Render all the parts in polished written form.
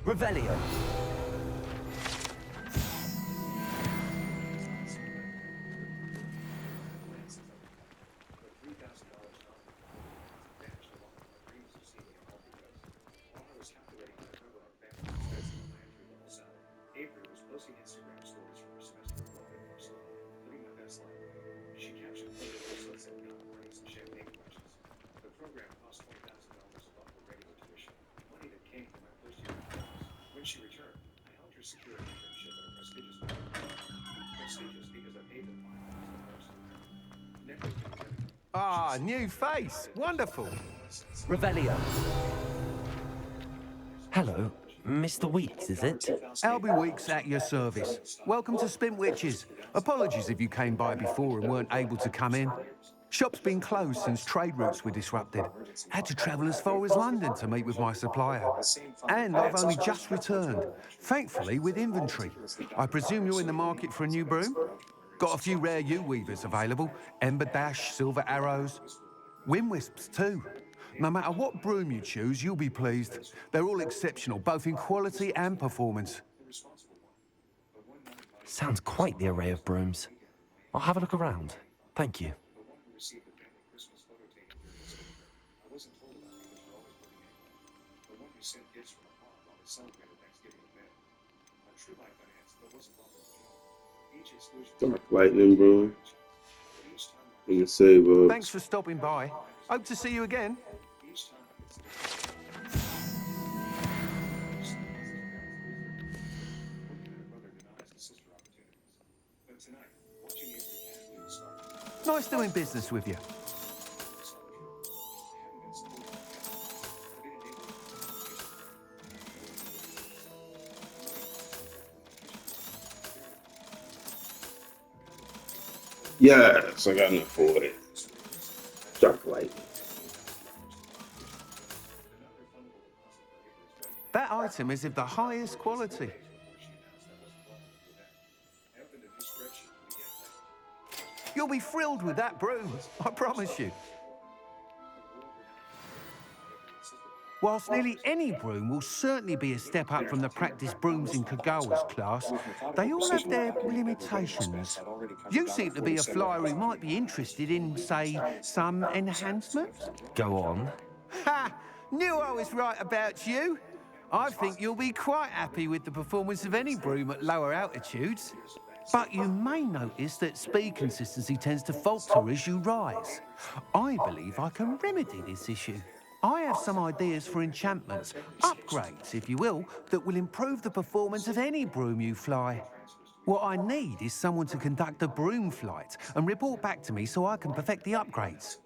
Revelio. Ah, new face. Wonderful. Revelio. Hello, Mr. Weeks, is it? Albie Weeks at your service. Welcome to Spintwitches. Apologies if you came by before and weren't able to come in. Shop's been closed since trade routes were disrupted. Had to travel as far as London to meet with my supplier. And I've only just returned, thankfully with inventory. I presume you're in the market for a new broom? Got a few rare U-weavers available. Ember Dash, Silver Arrows. Wind Wisps too. No matter what broom you choose, you'll be pleased. They're all exceptional, both in quality and performance. Sounds quite the array of brooms. I'll have a look around. Thank you. Dark lightning, bro. You can say, bro. Thanks for stopping by. Hope to see you again. Nice doing business with you. Yes, I got enough for it. Dark light. That item is of the highest quality. You'll be thrilled with that broom, I promise you. Whilst nearly any broom will certainly be a step up from the practice brooms in Kagawa's class, they all have their limitations. You seem to be a flyer who might be interested in, say, some enhancements? Go on. Ha! Knew I was right about you. I think you'll be quite happy with the performance of any broom at lower altitudes. But you may notice that speed consistency tends to falter as you rise. I believe I can remedy this issue. I have some ideas for enchantments, upgrades, if you will, that will improve the performance of any broom you fly. What I need is someone to conduct a broom flight and report back to me so I can perfect the upgrades.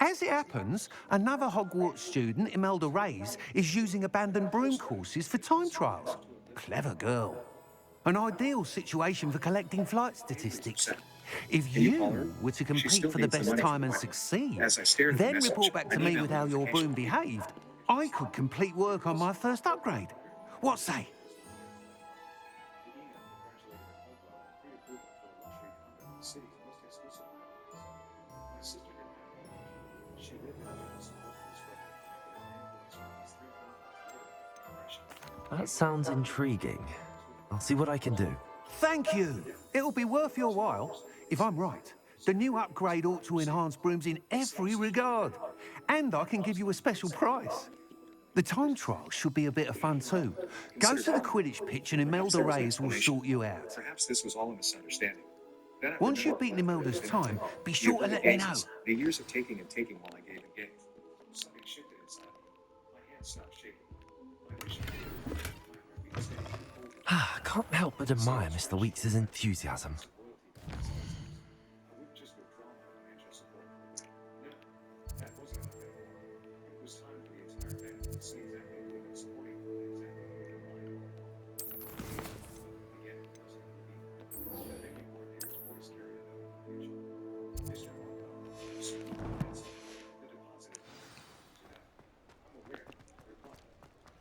As it happens, another Hogwarts student, Imelda Reyes, is using abandoned broom courses for time trials. Clever girl. An ideal situation for collecting flight statistics. If you were to compete for the best time and succeed, then report back to me with how your broom behaved, I could complete work on my first upgrade. What say? That sounds intriguing. I'll see what I can do. Thank you. It'll be worth your while. If I'm right, the new upgrade ought to enhance brooms in every regard. And I can give you a special price. The time trial should be a bit of fun too. Go to the Quidditch pitch and Imelda Reyes will sort you out. Perhaps this was all a misunderstanding. Once you've beaten Imelda's time, be sure to let me know. The years of taking and taking while I gave and gave. Something shifted inside me. My hands stopped shaking. My vision. I can't help but admire Mr. Weeks' enthusiasm. I wouldn't just withdraw my financial support. No, that wasn't enough anymore. It was time for the entire family to see exactly who had been supporting me and exactly who had been lying. Again, it wasn't me. The baby coordinator's voice carried a note of confusion. Mr. Markov, the deposit is not I'm aware. I replied.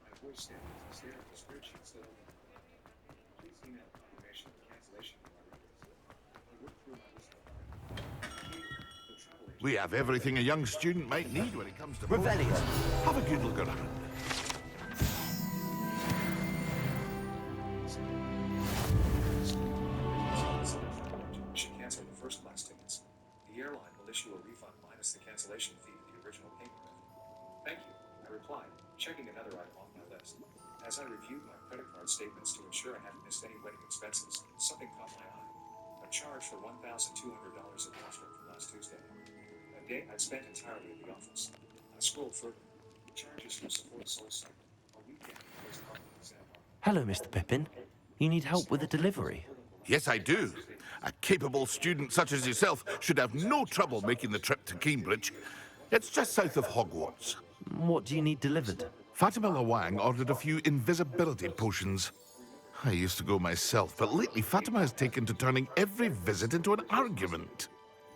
My voice steadied as I stared at the spreadsheet still open. Please email confirmation of the cancellation of my records. I worked through my list of the travel agent. We have everything a young student might need when it comes to Revelio. Have a good look around. Should cancel the first class tickets. The airline will issue a refund minus the cancellation fee of the original payment method. Thank you, I replied, checking another item off my list. As I reviewed my credit card statements to ensure I hadn't missed any wedding expenses, something caught my eye. A charge for $1,200 at Washburn from last Tuesday. A day I'd spent entirely at the office. I scrolled further. Charges from Sephora Soul Cycle. A weekend was parking in San Marco. Hello, Mr. Pippin. You need help with a delivery? Yes, I do. A capable student such as yourself should have no trouble making the trip to Cambridge. It's just south of Hogwarts. What do you need delivered? Fatima Lawang ordered a few invisibility potions. I used to go myself, but lately Fatima has taken to turning every visit into an argument.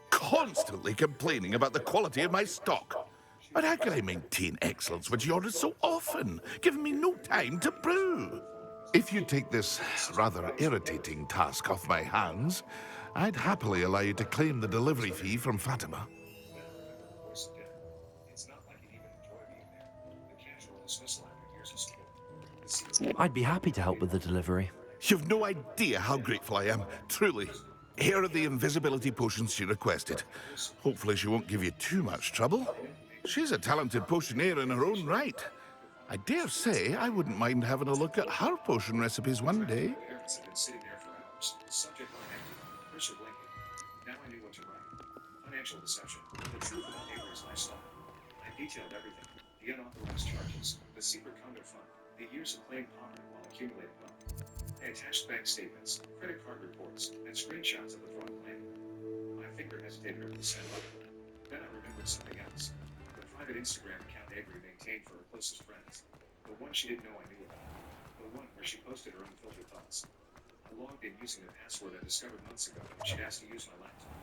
Constantly complaining about the quality of my stock. But how can I maintain excellence when she orders so often, giving me no time to brew? If you take this rather irritating task off my hands, I'd happily allow you to claim the delivery fee from Fatima. It's not like he'd even enjoy being there. The casual dismissal after years of school. I'd be happy to help with the delivery. You've no idea how grateful I am, truly. Here are the invisibility potions she requested. Hopefully she won't give you too much trouble. She's a talented potioneer in her own right. I dare say I wouldn't mind having a look at her potion recipes one day. Parents had been sitting there for hours. Subject line empty. Pressure blanket. Now I knew what to write. Financial deception. The truth about Avery's lifestyle. I detailed everything. The unauthorized charges. The secret condo fund. The years of claimed poverty while accumulating wealth. I attached bank statements, credit card reports, and screenshots of the fraud claim. My finger hesitated over the send button. Then I remembered something else. The private Instagram account Avery maintained for her closest friends. The one she didn't know I knew about. The one where she posted her unfiltered thoughts. I logged in using the password I discovered months ago when she'd asked to use my laptop.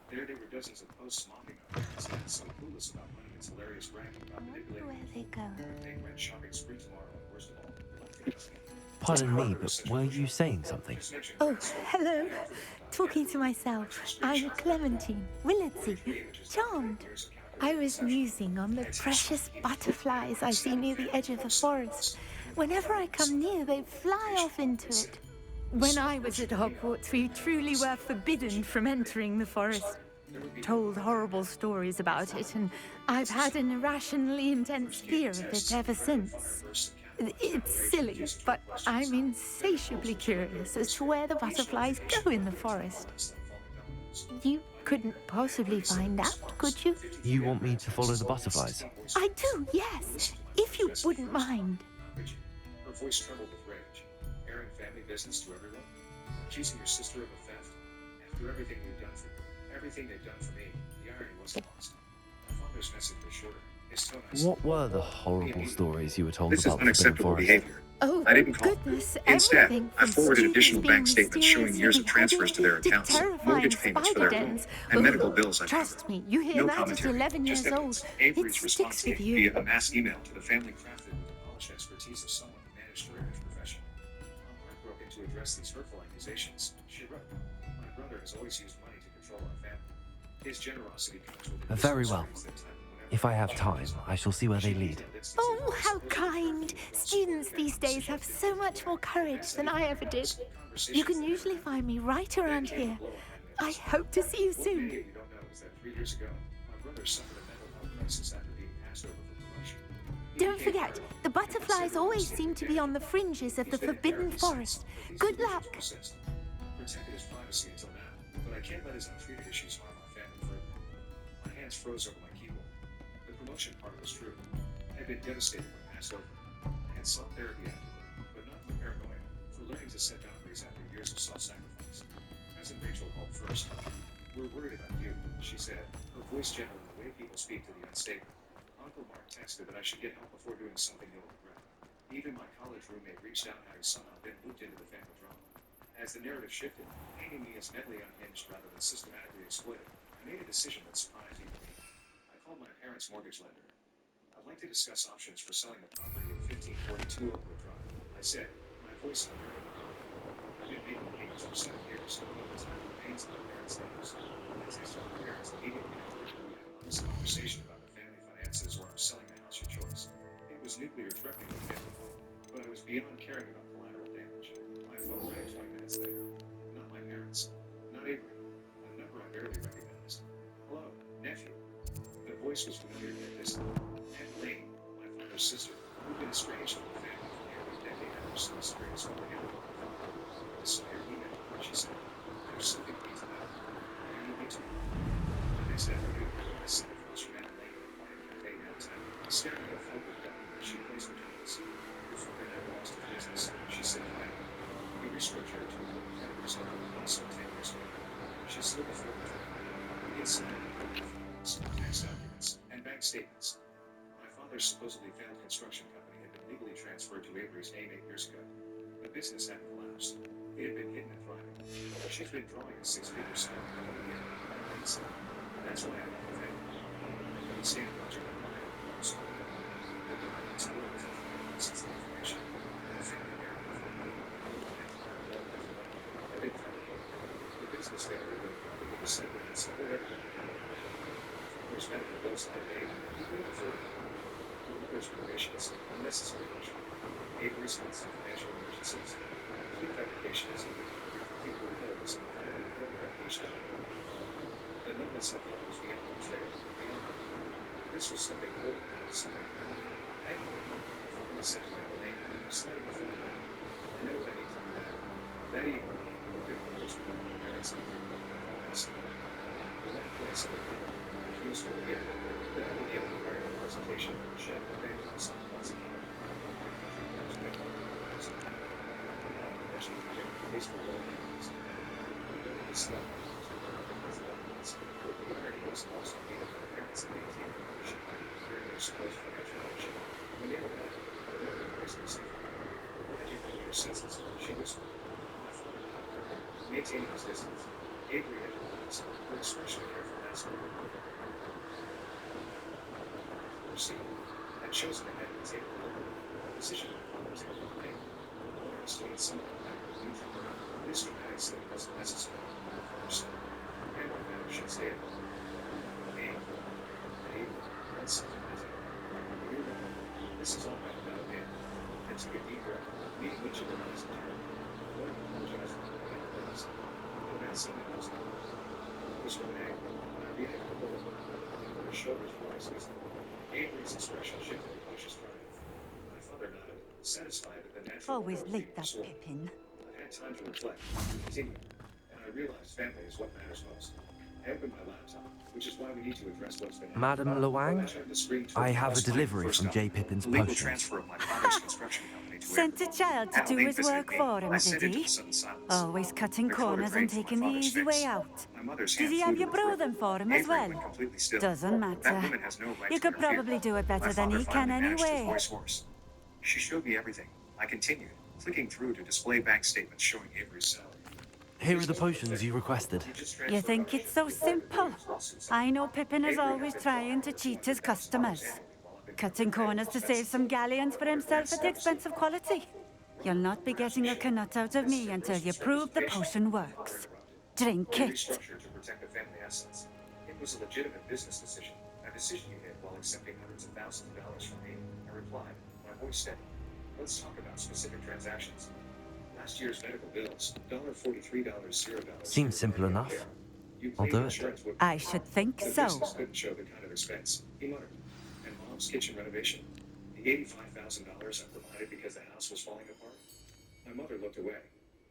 There were dozens of posts mocking her parents and so clueless about money and hilarious bragging about manipulating Where they go. they went shopping spree tomorrow and worst of all, nothing else. Pardon me, but were you saying something? Oh, hello. Talking to myself. I'm Clementine Willardsey. Charmed. I was musing on the precious butterflies I see near the edge of the forest. Whenever I come near, they fly off into it. When I was at Hogwarts, we truly were forbidden from entering the forest. Told horrible stories about it, and I've had an irrationally intense fear of it ever since. It's silly, but I'm insatiably curious as to where the butterflies go in the forest. You couldn't possibly find out, could you? You want me to follow the butterflies? I do, yes, if you wouldn't mind. Her voice trembled with rage, airing family business to everyone, accusing your sister of a theft. After everything they've done for me, the irony wasn't lost. My father's message was shorter. His tone What were the horrible stories you were told This is about unacceptable Forbidden Forest? behavior. Oh, I didn't call. goodness, Instead, everything I from forwarded students additional being bank statements showing mysteriously years of transfers to their beheaded, accounts, terrifying mortgage payments for their spider home, dens. and Oh, medical bills I trust covered. me, you hear No that at commentary, 11 just years evidence. old. Avery's It response sticks with came you. via a mass email to the family crafted with the polished expertise of someone who managed her image profession. I'm heartbroken to address these hurtful accusations. She wrote, "My brother has always used money to control our family. His generosity comes with Very well. If I have time, I shall see where they lead. Oh, how kind! Students these days have so much more courage than I ever did. You can usually find me right around here. I hope to see you What soon. maybe you don't know is that 3 years ago, my brother suffered a mental health crisis after being passed over for promotion. He Don't became forget, paranoid the and butterflies several always months seem to be on the fringes of the Instead, Forbidden Eric Forest. insisted Good these luck. persist. Protected his privacy until now. But I can't let his untreated issues harm our family further. My hands froze over my keyboard. The promotion part was true. I had been devastated when passed over. I had sought therapy afterward, but not for paranoia, for learning to set boundaries after years of self-sacrifice. Cousin Rachel called first. "We're worried about you," she said, her voice gentle in the way people speak to the unstable. Uncle Mark texted that I should get help before doing something he'll regret. Even my college roommate reached out having somehow been looped into the family drama. As the narrative shifted, painting me as mentally unhinged rather than systematically exploited, I made a decision that surprised even me. I called my parents' mortgage lender. "I'd like to discuss options for selling the property at 1542 Oakwood Drive," I said, my voice unnerving. I've been making payments for 7 years, but the time remains in my parents' names. I texted my parents immediately after we had an honest conversation about the family finances, or I'm selling the house, your choice. It was nuclear threatening the family home, but I was beyond caring about collateral damage. My phone rang 20 minutes later. Not my parents. Not Avery. A number I barely recognized. "Hello, nephew." The voice was familiar yet distant. Aunt Lane, my father's sister, who'd been estranged from the family for nearly a decade after some mysterious falling out with my father. "I saw your email," she said. "There's something we need to know. You need me to." The next afternoon, I sat across from Aunt Lane in a quiet cafe downtown, staring at a folded document she placed between us. "Your father never lost his business," she said quietly. "He restructured it to avoid creditors like also 10 years ago." She slid the folder toward me. Inside, files, tax documents, and bank statements. My father's supposedly failed construction company had been legally transferred to Avery's name 8 years ago. The business hadn't collapsed. It had been hidden and thriving. She's been drawing a 6-figure salary every year. That's why I left the family. I couldn't stand watching my mother and father school. The documents were with since the information. The family narrative. I didn't fabricate. The business failure would probably be said that it's support everything. There's medical bills I paid, we couldn't afford it. There's renovations, unnecessary luxury. Avery's constant financial emergencies. Complete fabrication is needed. People who know this and the family program each time. The numbness I thought was beyond betrayal, beyond me. This was something more than something. I finally said to my name, sliding the phone back. "I know what I need to do now." That evening, the big brothers were my parents and the that place of the refused to forget that I would give a prior presentation of the shed that they were some months ago. Peaceful world. The stuff. The irony was also made of my parents and maintained ownership during their supposed financial hardship. When they were back, the mother embraced me safely. "Educate your senses," she whispered. My father helped her, maintaining his distance. Avery had relaxed, her expression a careful mask. See, I'd chosen to head and take a look. A decision my father was able to make. The owner stayed somewhat back in the future. This dramatic step wasn't necessary. First, family matters should stay at home. That's something I think. You're wrong. This is all right about him. I took a deep breath, meeting each of them eyes in turn. I wanted to apologize for what I had done. But that's something else. I was from angry, and I reacted a little bit. Her shoulders rised easily. Avery's expression shifted to cautious triumph. My father nodded, satisfied that the natural Always order was like being that, restored. Pippin. I had time to reflect, continue, and I realized family is what matters most. I opened my laptop, which is why we need to address what's been happening. Madam I Luang, turned the screen I toward have a Plus Mine delivery first from up. J. Pippin's The legal potions. transfer of my father's construction company to Sent a Avery. child to Al do Lane his visited work me. for him, I did sent into he? the sudden silence. Always cutting The color corners and grade for my taking the father's easy face. way out. My mother's Did hand he flew have to you her brew throat. them for him as Avery well? went completely still. Doesn't That matter. woman has no right You to could interfere. probably do it My better than father he finally can managed his anyway. voice hoarse. "She showed me everything." I continued, clicking through to display bank statements showing Avery's salary. Here are the potions you requested. You think it's so simple? I know Pippin is always trying to cheat his customers. Cutting corners to save some galleons for himself at the expense of quality. You'll not be getting a canut out of me until you prove the potion works. Drink We it. restructured to protect the family assets. It was a legitimate business decision, a decision you made while accepting hundreds of thousands of dollars from me. I replied, my voice steady. "Let's talk about specific transactions. Last year's medical bills, $43.00. Seems simple enough. You I'll claimed do it. insurance would I should think the so. business couldn't show the kind of expense, he muttered. And Mom's kitchen renovation? The $85,000 I provided because the house was falling apart? My mother looked away.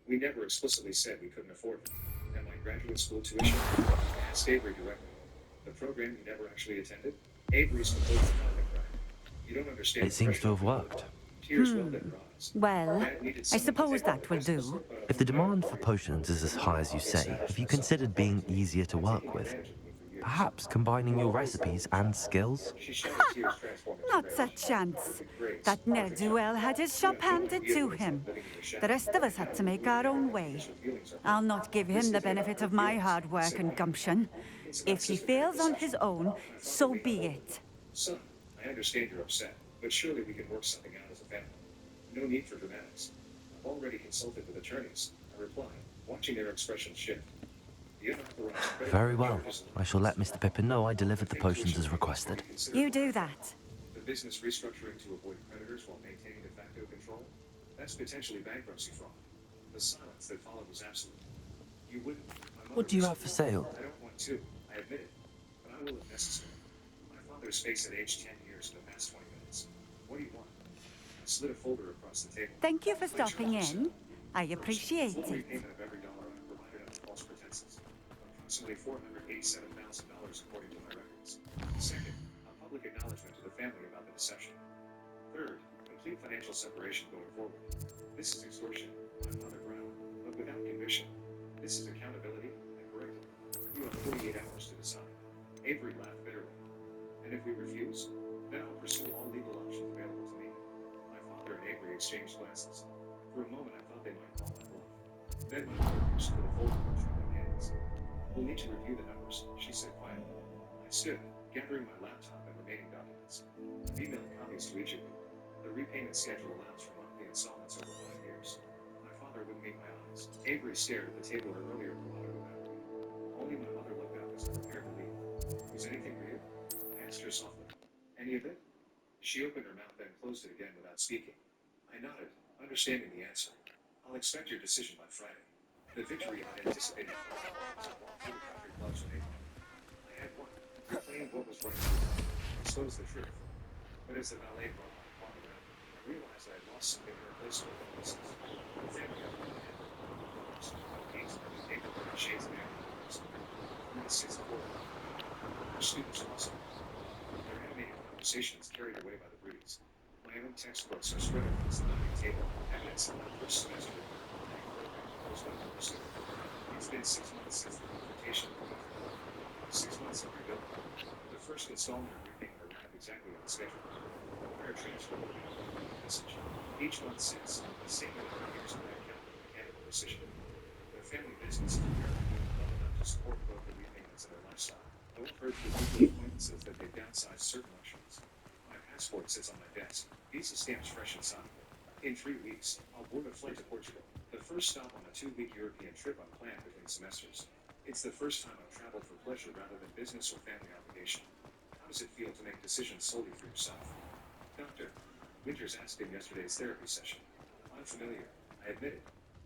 We never explicitly said we couldn't afford it. And my graduate school tuition? Ask Avery directly. The program you never actually attended? Avery's completely not the crime. You don't understand It the seems to pressure have worked. Tears welled at her eyes. Well, Dad needed I someone to suppose take on that the will Christmas, do. but If the demand for potions is as high as you say, have you considered being easier to work with? Perhaps combining your recipes and skills? she shattered tears transforming to Not rage. a chance. Perfect grades, That perfect ne'er-do-well had his shop handed to him. The rest of us had to make our own way. I'll not give him the benefit of my hard work and gumption. If he fails on his own, so be it. Son, I understand you're upset, but surely we can work something out as a family. No need for dramatics. I've already consulted with attorneys. I replied, watching their expressions shift. The unauthorized credit Very card well. charges I shall let Mr. Pippin know I delivered the fake potions tuition as requested. You do that. The business restructuring to avoid creditors while maintaining de facto control? That's potentially bankruptcy fraud. The silence that followed was absolute. You wouldn't. My mother What do you was- have for sale? I don't want to. I admit it. But I will if necessary. My father's face had aged 10 years in the past 20 minutes. What do you want? I slid a folder across the table. Thank you for stopping in. I appreciate Full it. repayment of every dollar I've provided under false pretenses. Approximately $487,000 according to my records. Second, a public acknowledgement to the family about the deception. Third, complete financial separation going forward. This is extortion. My father ground, but without conviction. This is accountability and corrective. You have 48 hours to decide. Avery laughed bitterly. And if we refuse, then I'll pursue all legal options available to me. My father and Avery exchanged glances. For a moment I thought they might call my bluff. Then my mother reached for the folder with trembling hands. We'll need to review the numbers, she said quietly. I stood, gathering my laptop and remaining documents. I've emailed copies to each of you. The repayment schedule allows for monthly installments over 5 years. My father wouldn't meet my eyes. Avery stared at the table her earlier bravado about me. Only my mother looked up as I prepared to leave. Was anything real? I asked her softly. Any of it? She opened her mouth then closed it again without speaking. I nodded, understanding the answer. I'll expect your decision by Friday. The victory I anticipated as I walked through the country clubs with April. I had won, reclaimed what was right to do, exposed the truth. But as the valet brought my car around, I realized I had lost something irreplaceable in the pieces. The family of my hand, colors, gates, and paperwork, shades of amber, 46 quarter. Our students also. Their animated conversations carried away by the breeze. My own textbooks are spread across the dining table, evidence of my first semester of the program was what I understood. It's been 6 months since the confrontation with the 6 months of rebuilding. The first installment of repayment arrived exactly on schedule. The wire transfer will be a message. Each month since, the statement of years of my account with mechanical precision. The family business is apparently doing well enough to support both the repayments and their lifestyle. I will heard through weekly acquaintances that they've downsized certain luxuries. My passport sits on my desk, visa stamps fresh inside. In 3 weeks, I'll board a flight to Portugal, the first stop on a 2-week European trip unplanned between semesters. It's the first time I've traveled for pleasure rather than business or family obligation. How does it feel to make decisions solely for yourself? Doctor, Winters asked in yesterday's therapy session. Unfamiliar, I admit it.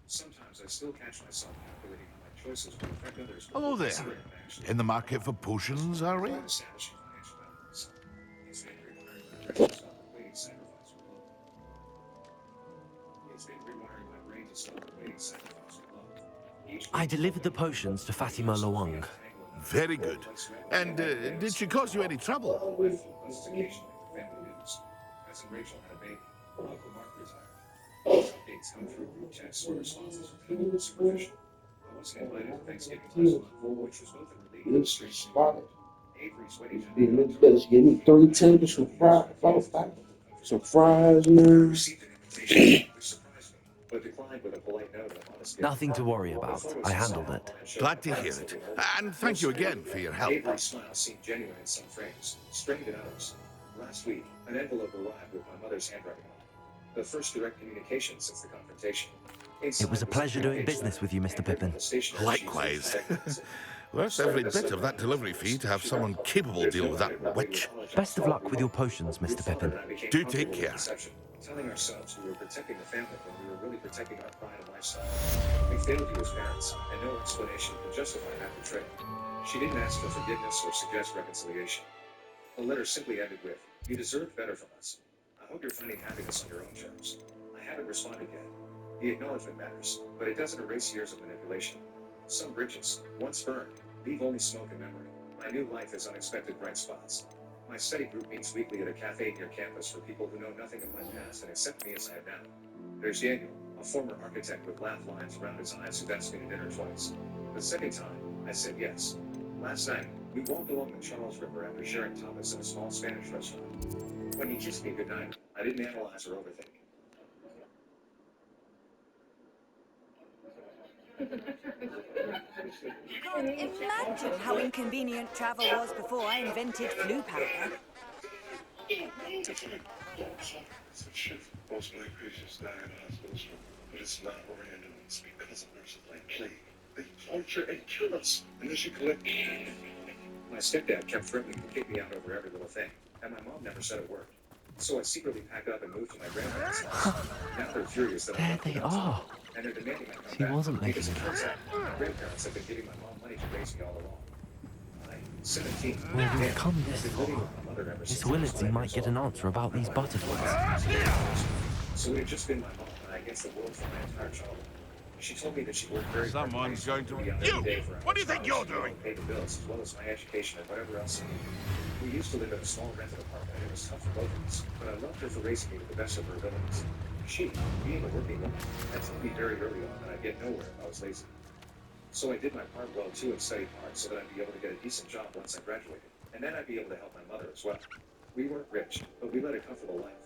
Sometimes I still catch myself calculating how my choices will affect others. Hello there. considering my actions. In the market for potions, are we? Establishing financial boundaries. It's been rewiring my brain to stop equating sacrifice with love. It's been rewiring my brain to stop equating sacrifice with love. I delivered the potions to Fatima Lawang. Very good. And did she cause you any trouble? Buzzes occasionally with family news. Cousin Rachel had a baby. Uncle Mark retired. Updates come through group texts or responses with minimal supervision. I wasn't invited to Thanksgiving last month, which was both a relief and a strange Spotted. Avery's wedding Be a little better. Give me 3 tenders, some fries, man. received an invitation, which surprised me, but declined with a polite note and a modest gift. Nothing to worry about. I handled it. Glad to hear it. And thank you again for your help. Avery's smile seemed genuine in some frames, strained in others. Last week, an envelope arrived with my mother's handwriting on it. The first direct communication since the confrontation. It was a pleasure doing business with you, Mr. Pippin. Likewise. Worth every bit of that delivery fee to have someone capable deal with that witch. Best of luck with your potions, Mr. Pippin. Do take care. Telling ourselves we were protecting the family when we were really protecting our pride and lifestyle. We failed you as parents, and no explanation could justify that betrayal. She didn't ask for forgiveness or suggest reconciliation. The letter simply ended with, "You deserved better from us. I hope you're finding happiness on your own terms." I haven't responded yet. The acknowledgement matters, but it doesn't erase years of manipulation. Some bridges, once burned, leave only smoke and memory. My new life has unexpected bright spots. My study group meets weekly at a cafe near campus for people who know nothing of my past and accept me as I am now. There's Daniel, a former architect with laugh lines around his eyes who asked me to dinner twice. The second time, I said yes. Last night, we walked along the Charles River after sharing tapas in a small Spanish restaurant. When he kissed me goodnight, I didn't analyze or overthink. Can't imagine how inconvenient travel was before I invented flu powder. It's a shift. Most black patients die in hospitals, but it's not random. It's because of nurses like plague. They torture and kill us, and then she collect. My stepdad kept threatening to kick me out over every little thing, and my mom never said a word. So I secretly packed up and moved to my grandparents' house. Now they're furious that I There left the they house, are. and they're demanding I come She back. wasn't Because making it turns that. out my grandparents have been giving my mom money to raise me all along. I'm 17. Well, we've and come I've this been living far. with my mother ever Miss since I was Willardsey 5 might years get old. an answer about these butterflies. So it had just been my mom and I against the world for my entire childhood. She told me that she worked very hard. Someone's going to... be out You! every day for What do you think you're scholarship doing? and pay the bills as well as my education and whatever else I needed. We used to live in a small rented apartment and it was tough for both of us, but I loved her for raising me to the best of her abilities. She, being a working woman, had told me very early on that I'd get nowhere if I was lazy. So I did my part well too and studied hard so that I'd be able to get a decent job once I graduated, and then I'd be able to help my mother as well. We weren't rich, but we led a comfortable life.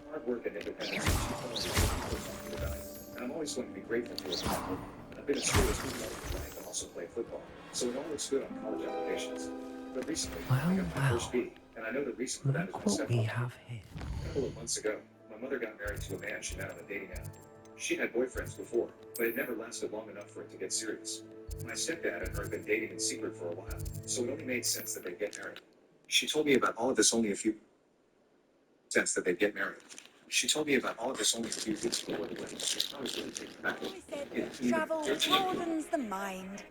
Hard work and independence are two qualities that people taught me to value, and I'm always going to be grateful for it. I've been a school as well as life and also played football, so it all looks good on college applications. But recently, I got my first B, and I know the reason for that is Look my what we stepfather. have here. A couple of months ago, my mother got married to a man she met on a dating app. She'd had boyfriends before, but it never lasted long enough for it to get serious. My stepdad and her had been dating in secret for a while, so it only made sense that they'd get married. She told me about all of this only a few sense that they'd get married. She told me about all of this only a few weeks before the wedding. I was really taken aback. I said It that hadn't even travel occurred to me- broadens the mind.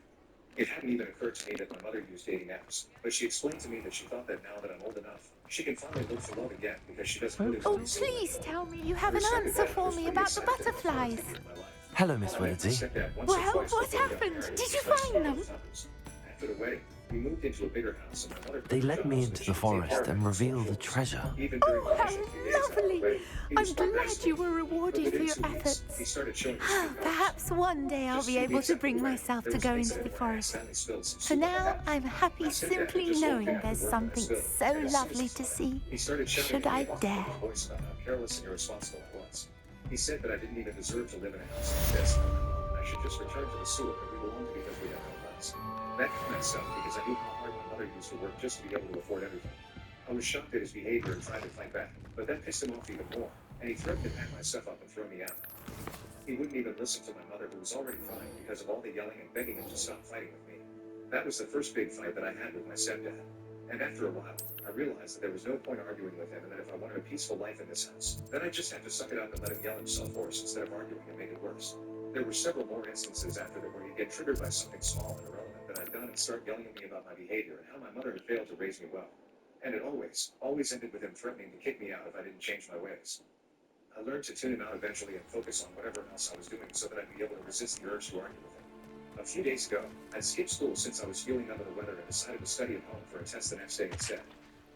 It hadn't even occurred to me that my mother used dating apps, but she explained to me that she thought that now that I'm old enough, she can finally look for love again because she doesn't really Oh, want to be single please anymore. tell me you have Her an stepdad answer was for me pretty about the excited about butterflies. taking my life. Hello, Miss I met my Willardsey. stepdad once or Well, twice what before we got happened? married, Did you especially find them? with others. After the wedding, we moved into a bigger house and my mother They quit her led job me so into that she the could take care forest of and me reveal the and treasure. even during Oh, the how initial few days after the lovely! wedding, he I'm was quite nice glad to you me. were But rewarded for within your 2 weeks, he efforts. started showing me some good Perhaps one day I'll Just be 2 able weeks to after bring the wedding, myself there to was go an into the incident where I forest. accidentally spilled some For soup on my now, back. I'm happy My stepdad had simply just walked knowing in after there's work when I something spilled, so and as soon as lovely he to saw see. it, he started shouting Should at me I in a dare? loud voice about how careless and irresponsible I was. He said that I didn't even deserve to live in a house like this, and I should just return to the sewer that we belonged to because we had no place. That comment stung because I knew how hard my mother used to work just to be able to afford everything. I was shocked at his behavior and tried to fight back, but that pissed him off even more, and he threatened to pack my stuff up and throw me out. He wouldn't even listen to my mother, who was already crying because of all the yelling and begging him to stop fighting with me. That was the first big fight that I had with my stepdad. And after a while, I realized that there was no point arguing with him and that if I wanted a peaceful life in this house, then I just had to suck it up and let him yell himself hoarse instead of arguing and make it worse. There were several more instances after that where he'd get triggered by something small and irrelevant that I'd done and start yelling at me about my behavior and how my mother had failed to raise me well. And it always ended with him threatening to kick me out if I didn't change my ways. I learned to tune him out eventually and focus on whatever else I was doing so that I'd be able to resist the urge to argue with him. A few days ago, I'd skipped school since I was feeling under the weather and decided to study at home for a test the next day instead.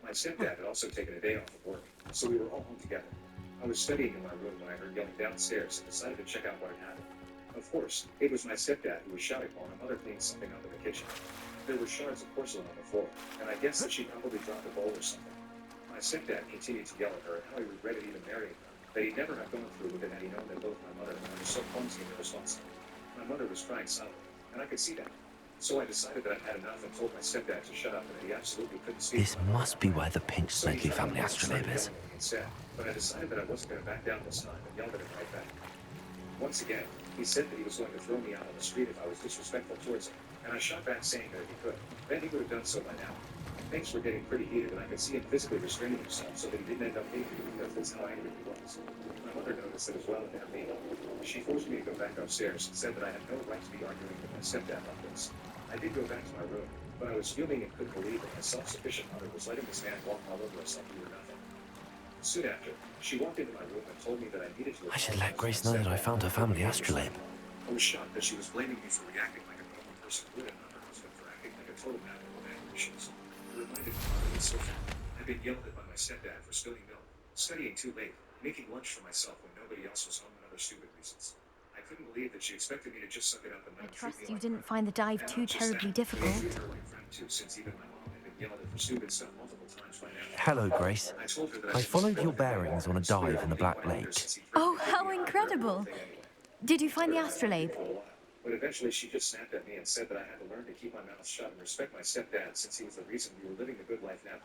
My stepdad had also taken a day off of work, so we were all home together. I was studying in my room when I heard yelling downstairs and decided to check out what had happened. Of course, it was my stepdad who was shouting while my mother cleaned something up in the kitchen. There were shards of porcelain on the floor, and I guess that she probably dropped a bowl or something. My stepdad continued to yell at her and how he regretted even marrying her, that he'd never have gone through with it had he known that both my mother and I were so clumsy and irresponsible. My mother was crying silently, and I could see that. So I decided that I'd had enough and told my stepdad to shut up and that he absolutely couldn't speak. This must be where the Pinch So he Smedley shut family up and started astrolabe is. yelling at me instead, but I decided that I wasn't going to back down this time and yelled at him right back. Once again, he said that he was going to throw me out on the street if I was disrespectful towards him, and I shot back saying that if he could, then he would have done so by now. Things were getting pretty heated, and I could see him physically restraining himself so that he didn't end up hitting me because that's how angry he was. My mother noticed it as well and intervened. She forced me to go back upstairs and said that I had no right to be arguing with my stepdad like this. I did go back to my room, but I was fuming and couldn't believe that my self-sufficient mother was letting this man walk all over us like we were nothing. Soon after, she walked into my room and told me that I needed to... I should let Grace know that I found her family astrolabe. I was shocked that she was blaming me for reacting like a normal person. some wood and not her husband for acting like a total madman with anger issues. It reminded me of it so far. I'd been yelled at by my stepdad for spilling milk, studying too late, making lunch for myself when nobody else was home, and other stupid reasons. I couldn't believe that she expected me to just suck it up and let I him treat trust me you like didn't crap. find the dive And too not just that, terribly I difficult. treated her like friend too, since even my mom had been yelled at for stupid stuff multiple times by now. Hello, Grace. I told her that I should just followed go your ahead and bearings let on a her spit dive in the everything Black by her Lake. since he threatened Oh, to kick how me out of her incredible! thing anyway. Did you find the astrolabe? For a while. But eventually she just snapped at me and said that I had to learn to keep my mouth shut and respect my stepdad since he was the reason we were living the good life now.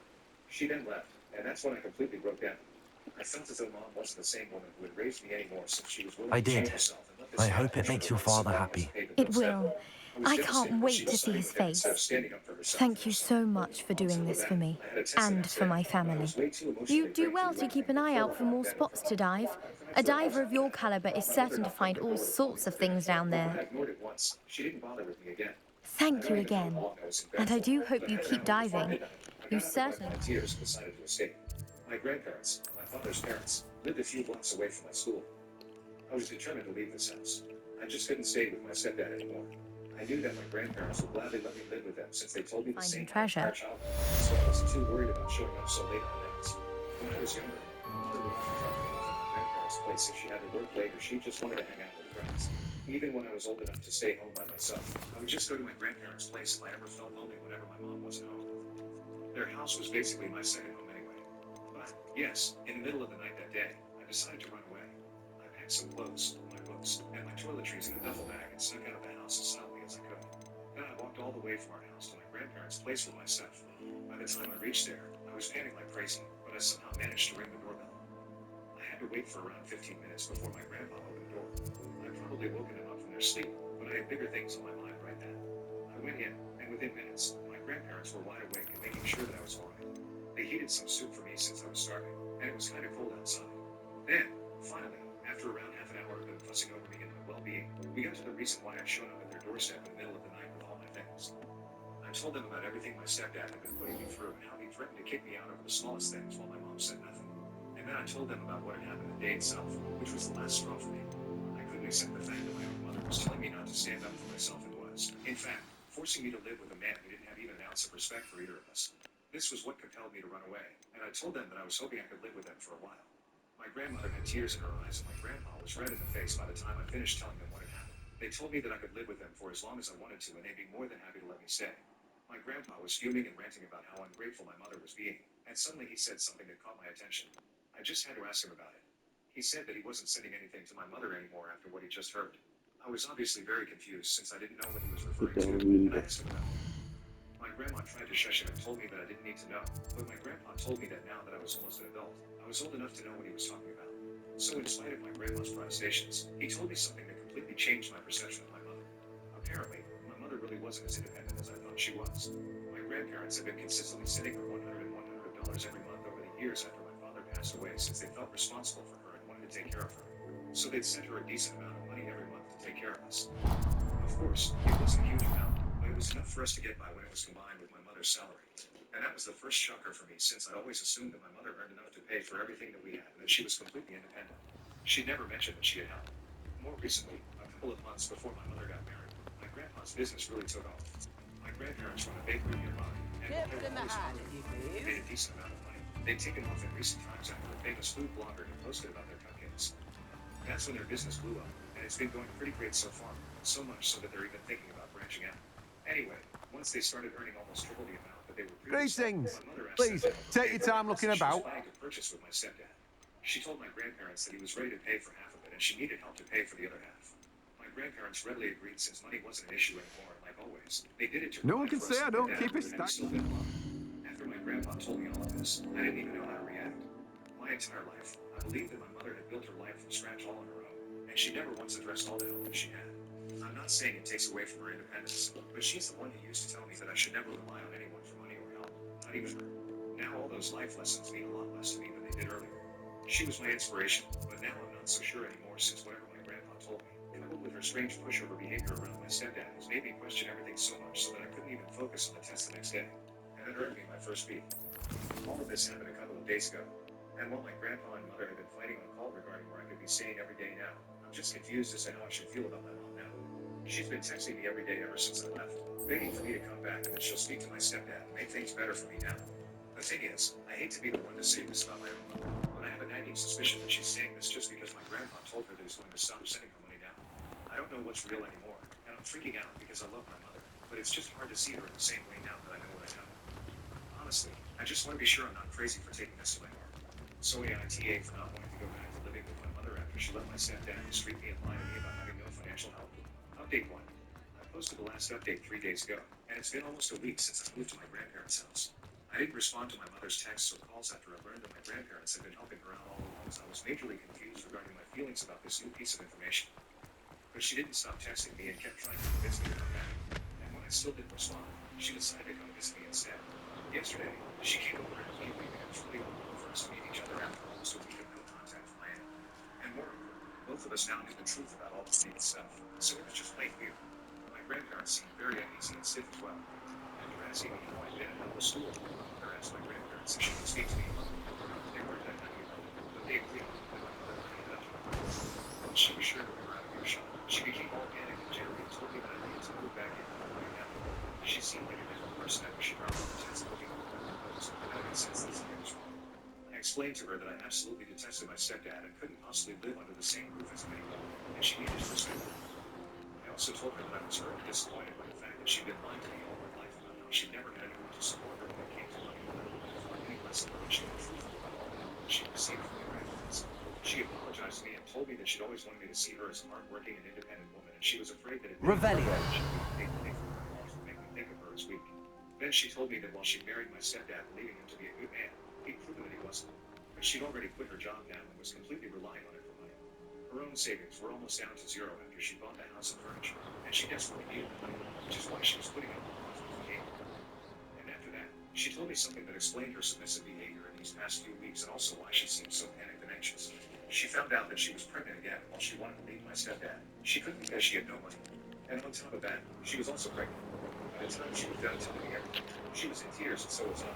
She then left, and that's when I completely broke down. I felt as though mom wasn't the same woman who had raised me anymore since she was willing I to change did. herself and let this I guy hope it push her makes your around father somebody happy. who paid the It bills now. will. Was I devastated can't when she wait to was see siding his with him instead of face. standing up for herself Thank and you herself. so much for On doing top of this that, for me, I had a test the and next for day, my but I family. was way too emotionally You do drained well do to keep anything an but eye curl out up for in more bed spots with to her. dive. I A tried diver of your to caliber is I told her certain to not find to all go with sorts of today, things down but when I there. ignored it once, she didn't bother with me again. I Thank you don't even know again. how long I was in bed And I for, do but hope you half an keep hour before diving. midnight, I You got up and wiped my certainly. tears and decided to escape. My grandparents, my father's parents, lived a few blocks away from my school. I was determined to leave this house. I just couldn't stay with my stepdad anymore. I knew that my grandparents would gladly let me live with them since they told me the Finding same my entire treasure. childhood, so I wasn't too worried about showing up so late on nights. When I was younger, mother would often drop me off at my grandparents' place if she had to work late or she just wanted to hang out with friends. Even when I was old enough to stay home by myself, I would just go to my grandparents' place if I ever felt lonely whenever my mom wasn't home. Their house was basically my second home anyway. But, yes, in the middle of the night that day, I decided to run away. I packed some clothes, my books, and my toiletries in a duffel bag and snuck out of the house as silently as I could. Then I walked all the way from our house to my grandparents' place with my stuff. By the time I reached there, I was panting like crazy, but I somehow managed to ring the doorbell. I had to wait for around 15 minutes before my grandpa opened the door. I'd probably woken them up from their sleep, but I had bigger things on my mind right then. I went in, and within minutes, my grandparents were wide awake and making sure that I was alright. They heated some soup for me since I was starving, and it was kind of cold outside. Then, finally, after around half an hour of them fussing over me and my well-being, we got to the reason why I'd shown up at their doorstep in the middle of the night with all my things. I told them about everything my stepdad had been putting me through and how he threatened to kick me out over the smallest things while my mom said nothing. And then I told them about what had happened the day itself, which was the last straw for me. I couldn't accept the fact that my own mother was telling me not to stand up for myself and was, in fact, forcing me to live with a man who didn't have even an ounce of respect for either of us. This was what compelled me to run away, and I told them that I was hoping I could live with them for a while. My grandmother had tears in her eyes, and my grandpa was red in the face by the time I finished telling them what had happened. They told me that I could live with them for as long as I wanted to, and they'd be more than happy to let me stay. My grandpa was fuming and ranting about how ungrateful my mother was being, and suddenly he said something that caught my attention. I just had to ask him about it. He said that he wasn't sending anything to my mother anymore after what he just heard. I was obviously very confused since I didn't know what he was referring to, and I asked him about it. My grandma tried to shush him and told me that I didn't need to know, but my grandpa told me that now that I was almost an adult, I was old enough to know what he was talking about. So in spite of my grandma's protestations, he told me something that completely changed my perception of my mother. Apparently, my mother really wasn't as independent as I thought she was. My grandparents had been consistently sending her $100 and $100 every month over the years after my father passed away since they felt responsible for her and wanted to take care of her. So they'd send her a decent amount of money every month to take care of us. Of course, it wasn't a huge amount, but it was enough for us to get by when it was combined with my mother's salary. And that was the first shocker for me since I always assumed that my mother earned enough to pay for everything that we had and that she was completely independent. She'd never mentioned that she had help. More recently, a couple of months before my mother got married, my grandpa's business really took off. My grandparents run a bakery nearby, and while they were always made a decent amount of money, they'd taken off in recent times after a famous food blogger had posted about their cupcakes. That's when their business blew up, and it's been going pretty great so far, so much so that they're even thinking about branching out. Anyway, once they started earning almost triple the amount that they were previously, Greetings. my mother asked Please, them to help take pay your for time it, looking since she was about. planning to purchase with my stepdad. She told my grandparents that he was ready to pay for half of it, and she needed help to pay for the other half. My grandparents readily agreed since money wasn't an issue anymore, and like always, they did it to No one provide can for say us I and my don't dad keep would it have stuck. still been alone. After my grandpa told me all of this, I didn't even know how to react. My entire life, I believed that my mother had built her life from scratch all on her own, and she never once addressed all the help that she had. I'm not saying it takes away from her independence, but she's the one who used to tell me that I should never rely on anyone for money or help, not even her. Now all those life lessons mean a lot less to me than they did earlier. She was my inspiration, but now I'm not so sure anymore since whatever my grandpa told me, coupled with her strange pushover behavior around my stepdad, has made me question everything so much so that I couldn't even focus on the test the next day. And it earned me my first beat. All of this happened a couple of days ago, and while my grandpa and mother have been fighting on call regarding where I could be staying every day now, I'm just confused as to how I should feel about my mom now. She's been texting me every day ever since I left, begging for me to come back and that she'll speak to my stepdad and make things better for me now. The thing is, I hate to be the one to say this about my own mother, but I have a nagging suspicion that she's saying this just because my grandpa told her that he's going to stop sending her money down. I don't know what's real anymore, and I'm freaking out because I love my mother, but it's just hard to see her in the same way now that I know what I know. Honestly, I just want to be sure I'm not crazy for taking this to my heart. So AITA for not wanting to go back to living with my mother after she left my stepdad mistreat me and lie to me about having no financial help. Update 1. I posted the last update 3 days ago, and it's been almost a week since I moved to my grandparents' house. I didn't respond to my mother's texts or calls after I learned that my grandparents had been helping her out all along, as I was majorly confused regarding my feelings about this new piece of information. But she didn't stop texting me and kept trying to convince me to come back. And when I still didn't respond, she decided to come visit me instead. Yesterday, she came over and told me that it was really awkward for us to meet each other after almost a week of no contact from my end. And moreover, both of us now knew the truth about all this legal stuff, so it was just plain weird. My grandparents seemed very uneasy and stiff as well. After asking me how I'd been and how the school, my mother asked my grandparents if she could speak to me. They weren't that happy about it, but they agreed that my mother would get up. When she was sure that we were out of earshot, she became all panicked and jittery and told me that I needed to move back in right now. She seemed like a different person after she dropped off the test looking over my nose, and I could sense that something was wrong. I explained to her that I absolutely detested my stepdad and couldn't possibly live under the same roof as him anymore, and she needed to respect me. I also told her that I was hurt and disappointed by the fact that she'd been lying to me all her life about how she'd never had anyone to support her when it came to money, any less than when she was truthful about all the help she received from my grandparents. She apologized to me and told me that she'd always wanted me to see her as a hardworking and independent woman, and she was afraid that it would make money from her loss would make me think of her as weak. Then she told me that while she married my stepdad, believing him to be a good man, he'd proven that he wasn't. But she'd already quit her job now and was completely relying on it for money. Her own savings were almost down to zero after she bought the house and furniture, and she desperately needed the money, which is why she was putting up with constant behavior. And after that, she told me something that explained her submissive behavior in these past few weeks and also why she seemed so panicked and anxious. She found out that she was pregnant again while she wanted to leave my stepdad. She couldn't because she had no money. And on top of that, she was also pregnant. By the time she was done telling me everything, she was in tears and so was I.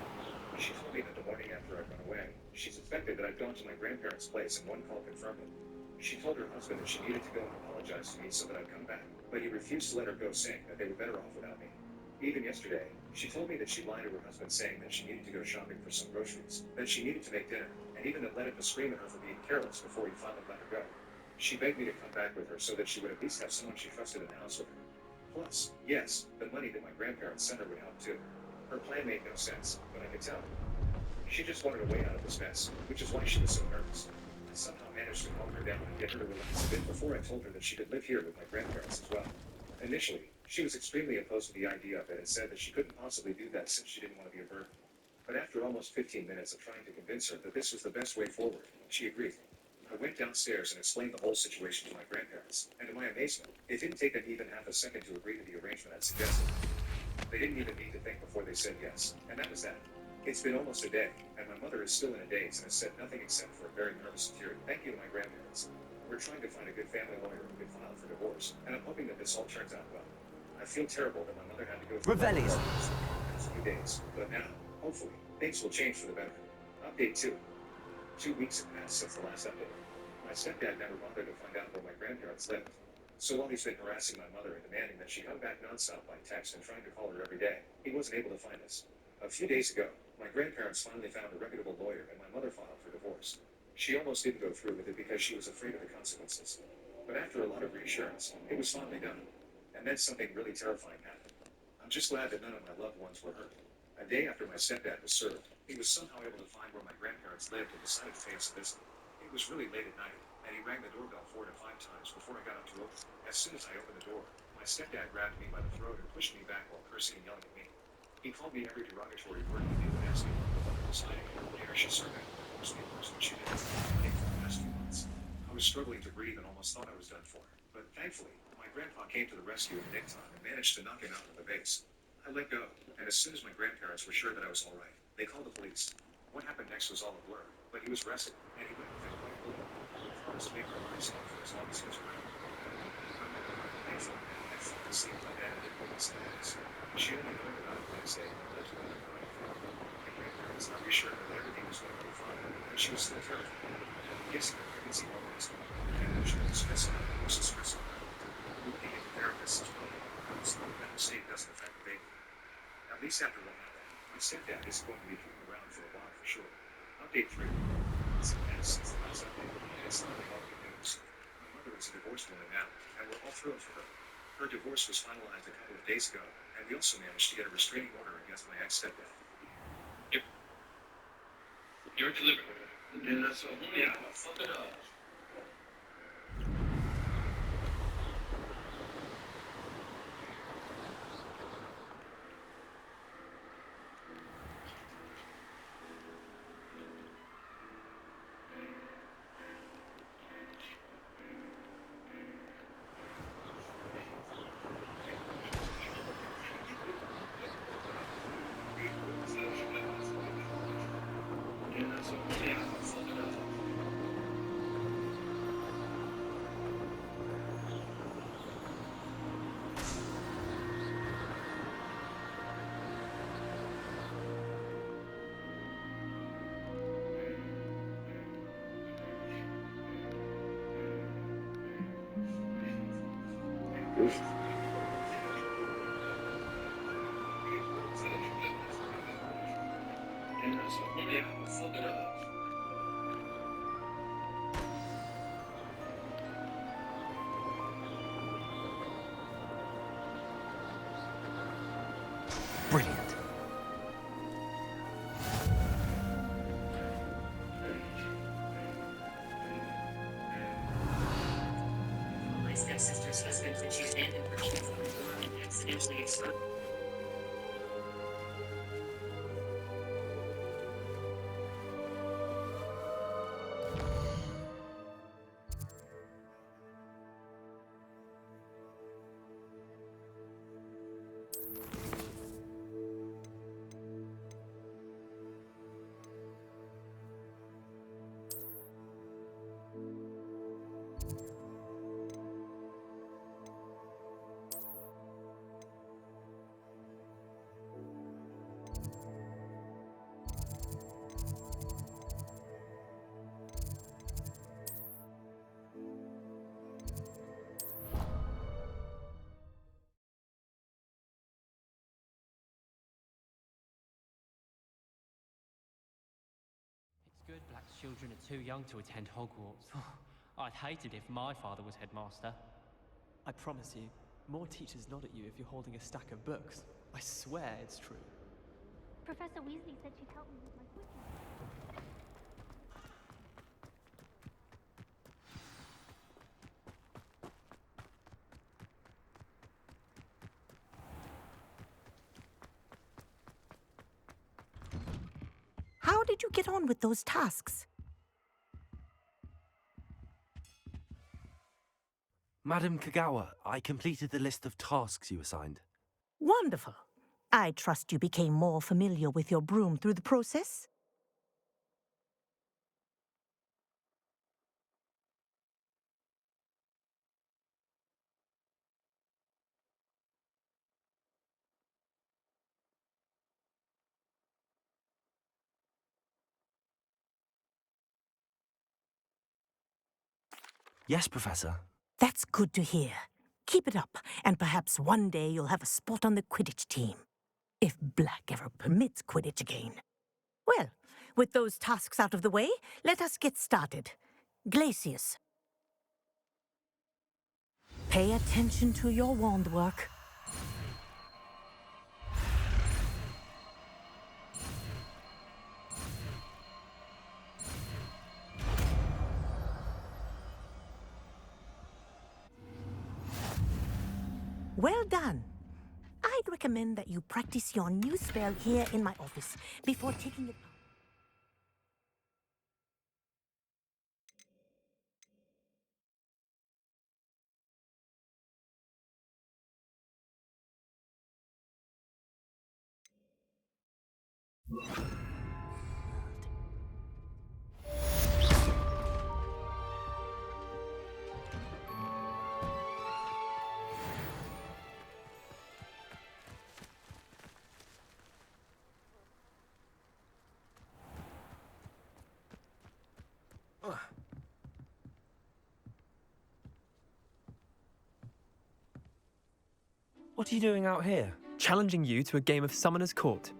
She told me that the morning after I'd run away, she suspected that I'd gone to my grandparents' place and one call confirmed it. She told her husband that she needed to go and apologize to me so that I'd come back, but he refused to let her go, saying that they were better off without me. Even yesterday, she told me that she lied to her husband, saying that she needed to go shopping for some groceries, that she needed to make dinner, and even that led him to scream at her for being careless before he finally let her go. She begged me to come back with her so that she would at least have someone she trusted in the house with her. Plus, yes, the money that my grandparents sent her would help too. Her plan made no sense, but I could tell. She just wanted a way out of this mess, which is why she was so nervous. I somehow managed to calm her down and get her to relax a bit before I told her that she could live here with my grandparents as well. Initially, she was extremely opposed to the idea of it and said that she couldn't possibly do that since she didn't want to be a burden. But after almost 15 minutes of trying to convince her that this was the best way forward, she agreed. I went downstairs and explained the whole situation to my grandparents, and to my amazement, it didn't take them even half a second to agree to the arrangement I'd suggested. They didn't even need to think before they said yes, and that was that. It's been almost a day, and my mother is still in a daze and has said nothing except for a very nervous tear. Thank you to my grandparents. We're trying to find a good family lawyer who can file for divorce, and I'm hoping that this all turns out well. I feel terrible that my mother had to go through all this for the past few days, but now, hopefully, things will change for the better. Update 2. 2 weeks have passed since the last update. My stepdad never bothered to find out where my grandparents lived. So while he's been harassing my mother and demanding that she come back nonstop by text and trying to call her every day, he wasn't able to find us. A few days ago, my grandparents finally found a reputable lawyer and my mother filed for divorce. She almost didn't go through with it because she was afraid of the consequences. But after a lot of reassurance, it was finally done. And then something really terrifying happened. I'm just glad that none of my loved ones were hurt. A day after my stepdad was served, he was somehow able to find where my grandparents lived and decided to pay us a visit. It was really late at night, and he rang the doorbell 4 to 5 times before I got up to open. As soon as I opened the door, my stepdad grabbed me by the throat and pushed me back while cursing and yelling at me. He called me every derogatory word he knew and asked me what the mother was hiding, and later she started to divorce me worse than she did for the past few months. I was struggling to breathe and almost thought I was done for. But thankfully, my grandpa came to the rescue in nick time and managed to knock him out with a base. I let go, and as soon as my grandparents were sure that I was all right, they called the police. What happened next was all a blur, but he was arrested, and he went within quite a little. He promised to make my life safe for as long as he was around. Thankfully, I felt the sleep my dad didn't witness that days. She only learned about it the next day when I left her with my grandparents not reassured her that everything was going to be fine, but she was still terrified. Guessing her pregnancy hormones and emotional stress on her versus stress on her. Looking into therapists as well. So that mistake doesn't affect the baby. At least after what happened, my stepdad is going to be hanging around for a while for sure. Update 3. It's a mess since the last update, and it's not all good news. My mother is a divorced woman now, and we're all thrilled for her. Her divorce was finalized a couple of days ago, and we also managed to get a restraining order against my ex-stepdad. You're delivered. And that's all. Yeah, fuck it up. Brilliant. My stepsister's husband accused and accidentally exposed. It's good Black's children are too young to attend Hogwarts. I'd hate it if my father was headmaster. I promise you, more teachers nod at you if you're holding a stack of books. I swear it's true. Professor Weasley said she'd help me with my quiz. How did you get on with those tasks? Madam Kagawa, I completed the list of tasks you assigned. Wonderful. I trust you became more familiar with your broom through the process? Yes, Professor. That's good to hear. Keep it up, and perhaps one day you'll have a spot on the Quidditch team. If Black ever permits Quidditch again. Well, with those tasks out of the way, let us get started. Glacius. Pay attention to your wand work. Well done. I'd recommend that you practice your new spell here in my office before taking it. What are you doing out here? Challenging you to a game of Summoner's Court.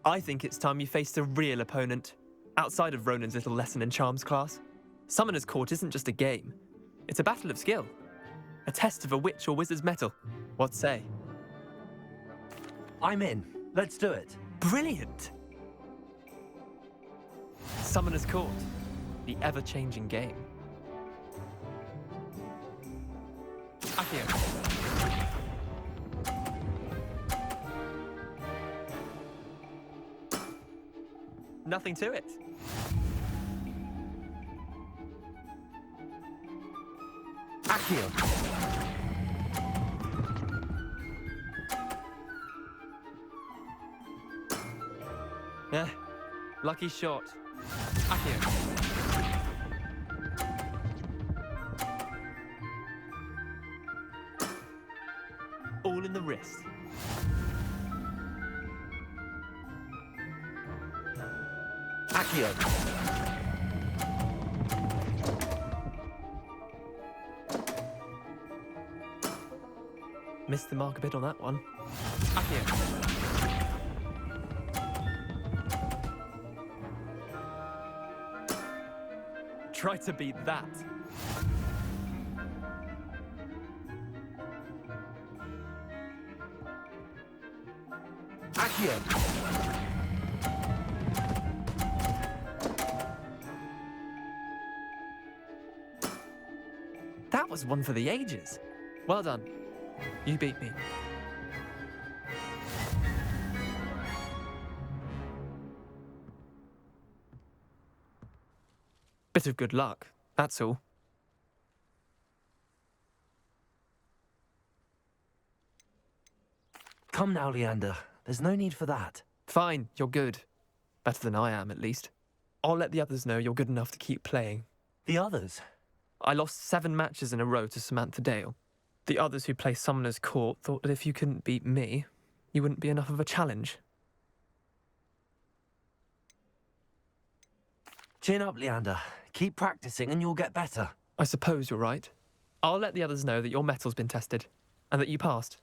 I think it's time you faced a real opponent, outside of Ronan's little lesson in charms class. Summoner's Court isn't just a game. It's a battle of skill. A test of a witch or wizard's mettle. What say? I'm in. Let's do it. Brilliant! Summoner's Court. The ever-changing game. Accio. Nothing to it. Accio. Lucky shot. Accio. All in the wrist. Accio. Missed the mark a bit on that one. Accio. Try to beat that. Accio. That was one for the ages. Well done. You beat me. Bit of good luck, that's all. Come now, Leander. There's no need for that. Fine, you're good. Better than I am, at least. I'll let the others know you're good enough to keep playing. The others? I lost 7 matches in a row to Samantha Dale. The others who play Summoner's Court thought that if you couldn't beat me, you wouldn't be enough of a challenge. Chin up, Leander. Keep practicing and you'll get better. I suppose you're right. I'll let the others know that your metal's been tested, and that you passed.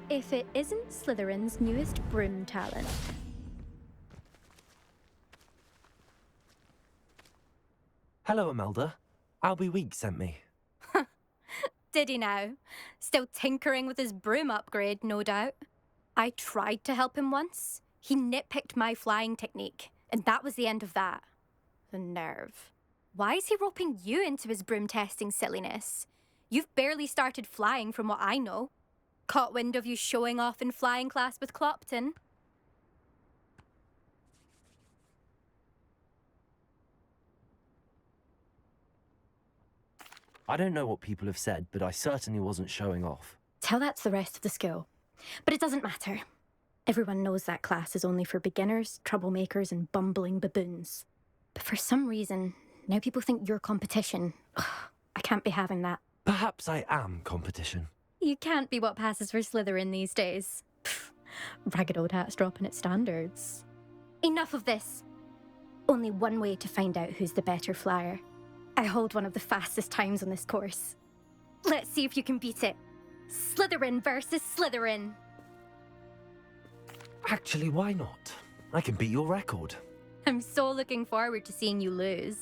If it isn't Slytherin's newest broom talent. Hello, Imelda. Albie Week sent me. Did he now? Still tinkering with his broom upgrade, no doubt. I tried to help him once. He nitpicked my flying technique, and that was the end of that. The nerve. Why is he roping you into his broom testing silliness? You've barely started flying from what I know. Caught wind of you showing off in flying class with Clopton. I don't know what people have said, but I certainly wasn't showing off. Tell that to the rest of the school. But it doesn't matter. Everyone knows that class is only for beginners, troublemakers, and bumbling baboons. But for some reason, now people think you're competition. Ugh, I can't be having that. Perhaps I am competition. You can't be what passes for Slytherin these days. Pfft, ragged old hat's dropping its standards. Enough of this. Only one way to find out who's the better flyer. I hold one of the fastest times on this course. Let's see if you can beat it. Slytherin versus Slytherin. Actually, why not? I can beat your record. I'm so looking forward to seeing you lose.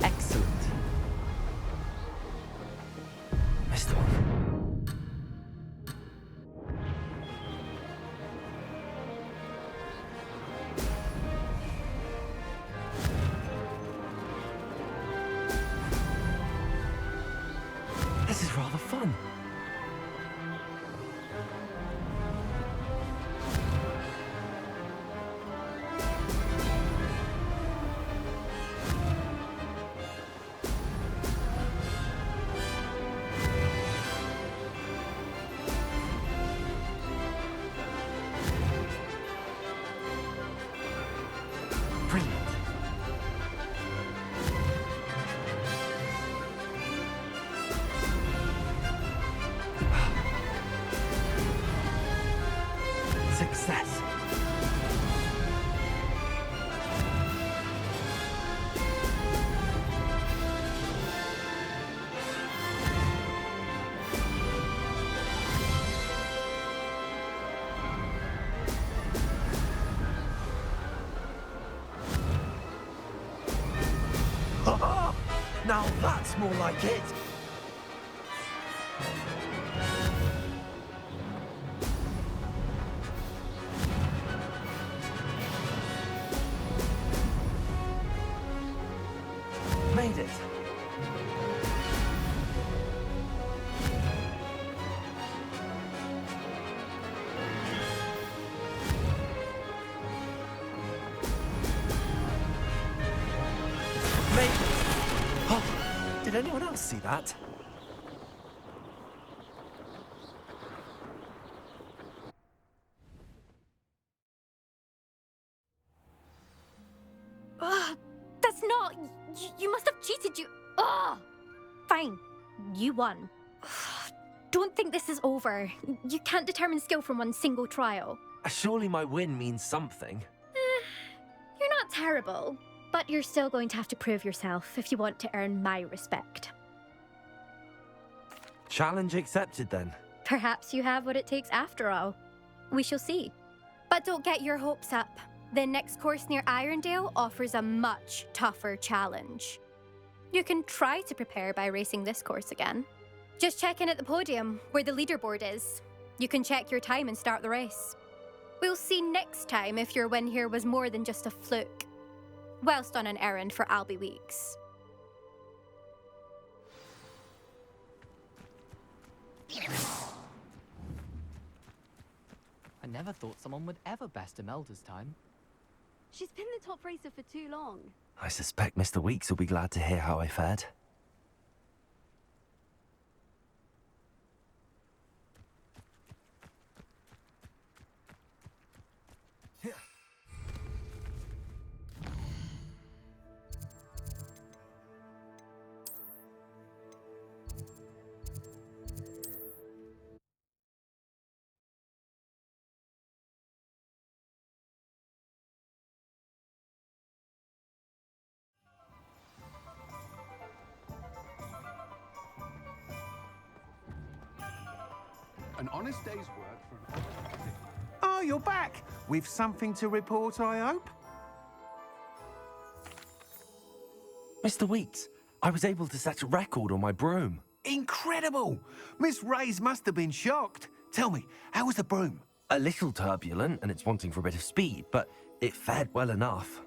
Excellent. Missed one. This is rather fun. Brilliant. Success. Now that's more like it. Made it. Made it. Oh, did anyone else see that? Ugh, that's not... You must have cheated, you... Ugh! Fine. You won. Ugh, don't think this is over. You can't determine skill from one single trial. Surely my win means something. You're not terrible, but you're still going to have to prove yourself if you want to earn my respect. Challenge accepted then. Perhaps you have what it takes after all. We shall see. But don't get your hopes up. The next course near Irondale offers a much tougher challenge. You can try to prepare by racing this course again. Just check in at the podium, where the leaderboard is. You can check your time and start the race. We'll see next time if your win here was more than just a fluke. Whilst on an errand for Albie Weeks. I never thought someone would ever best Imelda's time. She's been the top racer for too long. I suspect Mr. Weeks will be glad to hear how I fared. An honest day's work for an honest... Oh, you're back! With something to report, I hope? Mr. Weeks, I was able to set a record on my broom. Incredible! Miss Reyes must have been shocked. Tell me, how was the broom? A little turbulent, and it's wanting for a bit of speed, but it fared well enough.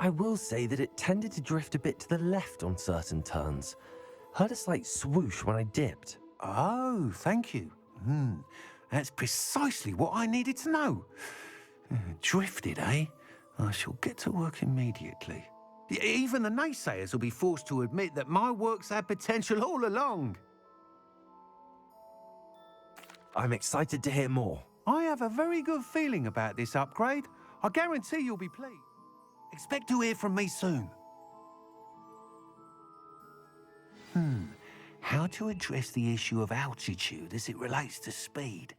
I will say that it tended to drift a bit to the left on certain turns. Heard a slight swoosh when I dipped. Oh, thank you. That's precisely what I needed to know. Drifted, eh? I shall get to work immediately. Even the naysayers will be forced to admit that my work's had potential all along. I'm excited to hear more. I have a very good feeling about this upgrade. I guarantee you'll be pleased. Expect to hear from me soon. How to address the issue of altitude as it relates to speed?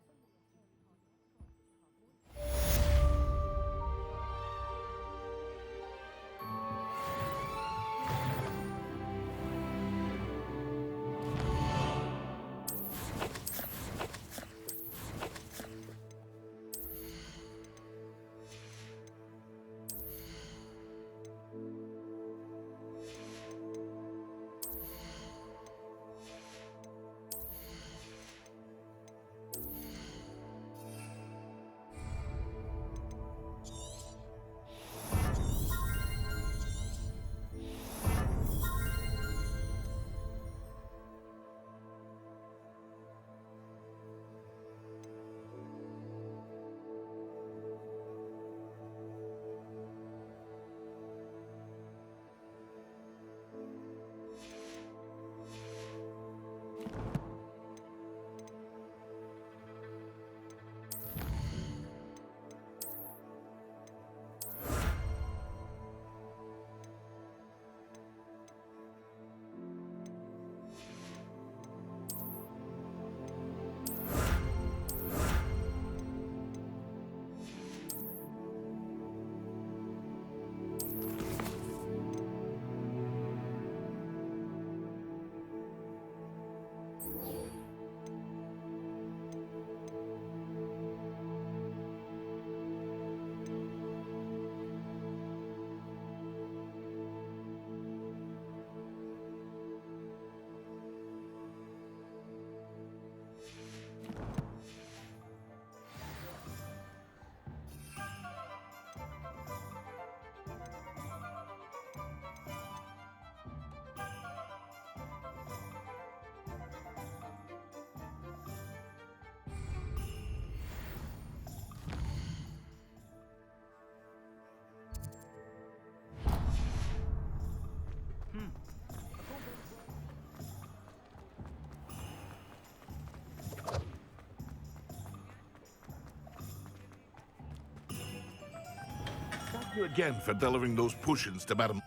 Thank you again for delivering those potions to Madam.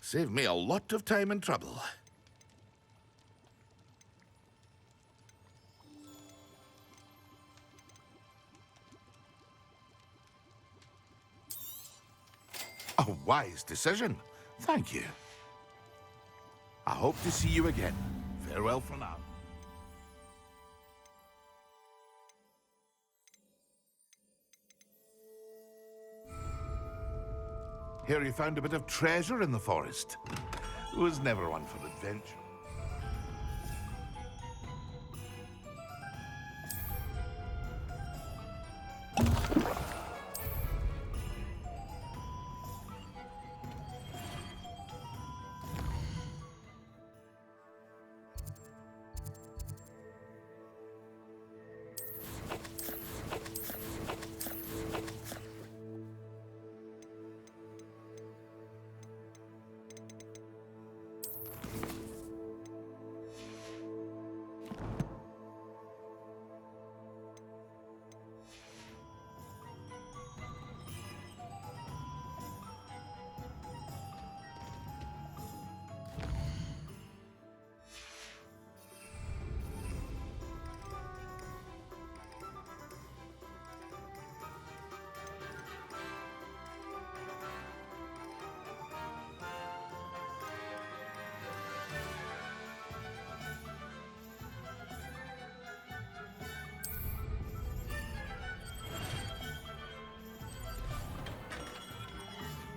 Saved me a lot of time and trouble. A wise decision. Thank you. I hope to see you again. Farewell for now. Here you found a bit of treasure in the forest. Was never one for adventure.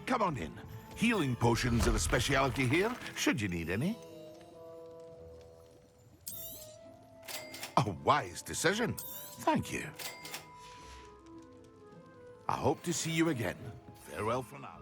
Come on in. Healing potions are a specialty here, should you need any. A wise decision. Thank you. I hope to see you again. Farewell for now.